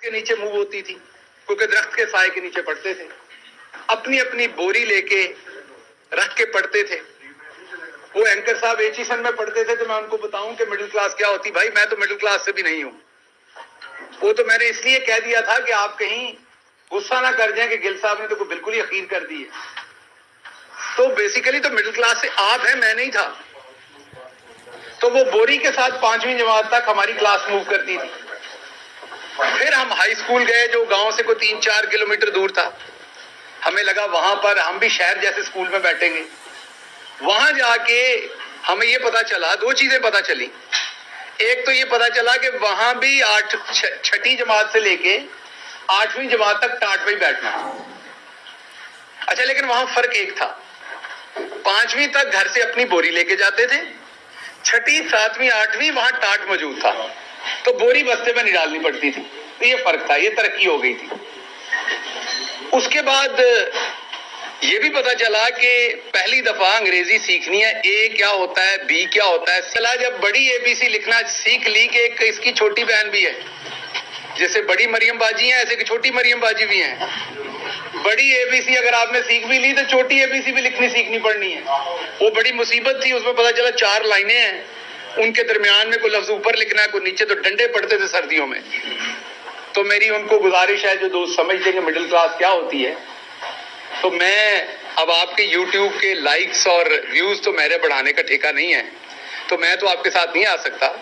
کے نیچے موو ہوتی تھی کیونکہ درخت کے سائے کے نیچے پڑھتے تھے, اپنی اپنی بوری لے کے رکھ کے پڑھتے تھے. وہ اینکر صاحب ایچیسن میں پڑھتے تھے تو میں ان کو بتاؤں کہ مڈل کلاس کیا ہوتی, بھائی میں تو مڈل کلاس سے بھی نہیں ہوں. وہ تو میں نے اس لیے کہہ دیا تھا کہ آپ کہیں غصہ نہ کر جائیں کہ گل صاحب نے تو بالکل ہی یقین کر دی ہے. تو بیسیکلی تو مڈل کلاس سے آپ ہیں, میں نہیں تھا. تو وہ بوری کے ساتھ 5ویں جماعت تک ہماری کلاس موو کرتی تھی. پھر ہم ہائی اسکول گئے جو گاؤں سے کوئی 3-4 کلومیٹر دور تھا. ہمیں لگا وہاں پر ہم بھی شہر جیسے اسکول میں بیٹھیں گے. وہاں جا کے ہمیں یہ پتا چلا, 2 چیزیں پتا چلی. ایک تو یہ پتا چلا کہ وہاں بھی 6ٹھی جماعت سے لے کے 8ویں جماعت تک ٹاٹ پہ ہی بیٹھنا. اچھا, لیکن وہاں فرق ایک تھا, 5ویں تک گھر سے اپنی بوری لے کے جاتے تھے, 6ٹھی 7ویں 8ویں وہاں ٹاٹ موجود تھا تو بوری بستے میں نہیں ڈالنی پڑتی تھی. تو یہ فرق تھا, یہ ترقی ہو گئی تھی. اس کے بعد یہ بھی پتا چلا کہ پہلی دفعہ انگریزی سیکھنی ہے, اے کیا ہوتا ہے, بی کیا ہوتا ہے. چلا جب بڑی اے بی سی لکھنا سیکھ لی کہ ایک اس کی چھوٹی بہن بھی ہے, جیسے بڑی مریم باجی ہیں ایسے کہ چھوٹی مریم باجی بھی ہیں. بڑی اے بی سی اگر آپ نے سیکھ بھی لی تو چھوٹی اے بی سی بھی لکھنی سیکھنی پڑنی ہے. وہ بڑی مصیبت تھی. اس میں پتا چلا 4 لائنیں ہیں, ان کے درمیان میں کوئی لفظ اوپر لکھنا ہے کوئی نیچے. تو ڈنڈے پڑتے تھے سردیوں میں. تو میری ان کو گزارش ہے جو دوست سمجھتے کہ مڈل کلاس کیا ہوتی ہے, تو میں اب آپ کے یوٹیوب کے لائکس اور ویوز تو میرے بڑھانے کا ٹھیکہ نہیں ہے, تو میں تو آپ کے ساتھ نہیں آ سکتا.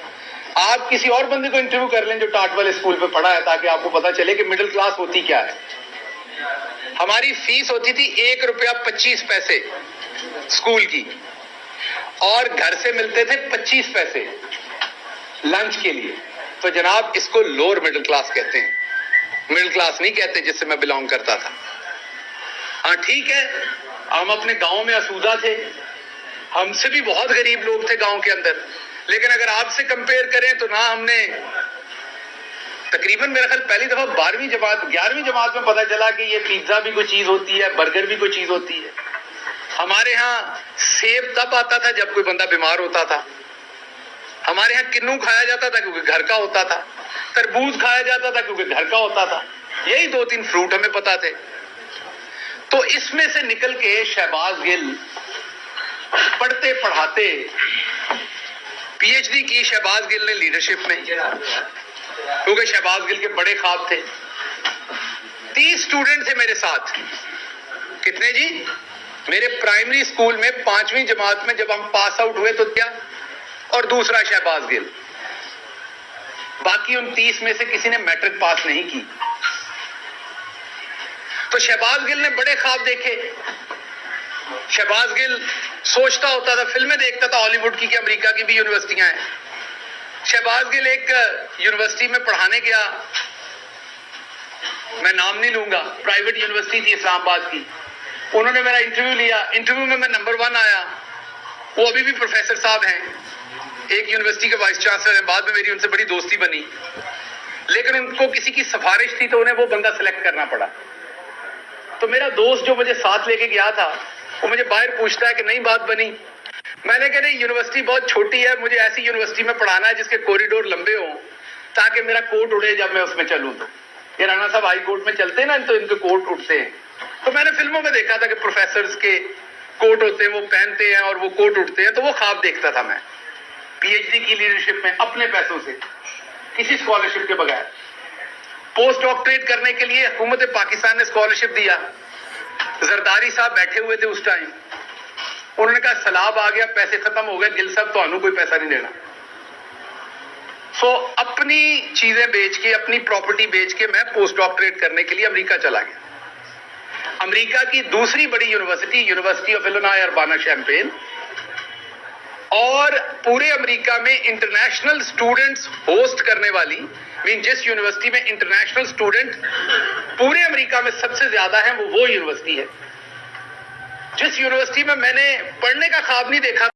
آپ کسی اور بندے کو انٹرویو کر لیں جو ٹاٹ والے اسکول پہ پڑھا ہے, تاکہ آپ کو پتا چلے کہ مڈل کلاس ہوتی کیا ہے. ہماری فیس ہوتی تھی 1 روپیہ 25 پیسے اسکول کی, اور گھر سے ملتے تھے 25 پیسے لنچ کے لیے. تو جناب اس کو لوور مڈل کلاس کہتے ہیں, مڈل کلاس نہیں کہتے جس سے میں بلانگ کرتا تھا. ہاں ٹھیک ہے, ہم اپنے گاؤں میں آسودہ تھے, ہم سے بھی بہت غریب لوگ تھے گاؤں کے اندر, لیکن اگر آپ سے کمپیئر کریں تو نہ ہم نے تقریباً میرا خیال پہلی دفعہ 11ویں جماعت میں پتا چلا کہ یہ پیزا بھی کوئی چیز ہوتی ہے, برگر بھی کوئی چیز ہوتی ہے. ہمارے ہاں سیب تب آتا تھا جب کوئی بندہ بیمار ہوتا تھا. ہمارے ہاں کنو کھایا جاتا تھا کیونکہ گھر کا ہوتا تھا, تربوز کھایا جاتا تھا کیونکہ گھر کا ہوتا تھا. یہی 2-3 فروٹ ہمیں پتا تھے. تو اس میں سے نکل کے شہباز گل پڑھتے پڑھاتے پی ایچ ڈی کی شہباز گل نے لیڈرشپ میں, کیونکہ شہباز گل کے بڑے خواب تھے. 30 اسٹوڈنٹ تھے میرے ساتھ. کتنے جی؟ میرے پرائمری اسکول میں 5ویں جماعت میں جب ہم پاس آؤٹ ہوئے تو کیا, اور دوسرا شہباز گل. باقی ان 30 میں سے کسی نے میٹرک پاس نہیں کی. تو شہباز گل نے بڑے خواب دیکھے. شہباز گل سوچتا ہوتا تھا, فلمیں دیکھتا تھا ہالی ووڈ کی کہ امریکہ کی بھی یونیورسٹیاں ہیں. شہباز گل ایک یونیورسٹی میں پڑھانے گیا, میں نام نہیں لوں گا, پرائیویٹ یونیورسٹی تھی اسلام آباد کی. انہوں نے میرا انٹرویو لیا, انٹرویو میں نمبر 1 آیا. وہ ابھی بھی پروفیسر صاحب ہیں, ایک یونیورسٹی کے وائس چانسلر ہیں. بعد میں میری ان سے بڑی دوستی بنی, لیکن ان کو کسی کی سفارش تھی تو انہیں وہ بندہ سلیکٹ کرنا پڑا. تو میرا دوست جو مجھے ساتھ لے کے گیا تھا وہ مجھے باہر پوچھتا ہے کہ نہیں بات بنی. میں نے کہا نہیں, یونیورسٹی بہت چھوٹی ہے, مجھے ایسی یونیورسٹی میں پڑھانا ہے جس کے کوریڈور لمبے ہوں تاکہ میرا کوٹ اڑے جب میں اس میں چلوں. تو یہ رانا صاحب ہائی کورٹ میں چلتے ہیں نا تو ان کے کوٹ اٹھتے ہیں. تو میں نے فلموں میں دیکھا تھا کہ پروفیسرز کے کوٹ ہوتے ہیں, وہ پہنتے ہیں اور وہ کوٹ اٹھتے ہیں. تو وہ خواب دیکھتا تھا میں پی ایچ ڈی کی لیڈرشپ میں اپنے پیسوں سے, کسی اسکالرشپ کے بغیر. پوسٹ ڈاکٹریٹ کرنے کے لیے حکومت پاکستان نے اسکالرشپ دیا. زرداری صاحب بیٹھے ہوئے تھے اس ٹائم, انہوں نے کہا سیلاب آ گیا, پیسے ختم ہو گئے, گل صاحب تو انہوں کوئی پیسہ نہیں دینا. سو اپنی چیزیں بیچ کے, اپنی پراپرٹی بیچ کے میں پوسٹ ڈاکٹریٹ کرنے کے لیے امریکہ چلا گیا. امریکہ کی دوسری بڑی university, university of Illinois اربانا champagne, اور پورے امریکہ میں انٹرنیشنل سٹوڈنٹس ہوسٹ کرنے والی, جس یونیورسٹی میں انٹرنیشنل سٹوڈنٹ پورے امریکہ میں سب سے زیادہ ہیں وہ یونیورسٹی ہے. جس یونیورسٹی میں نے پڑھنے کا خواب نہیں دیکھا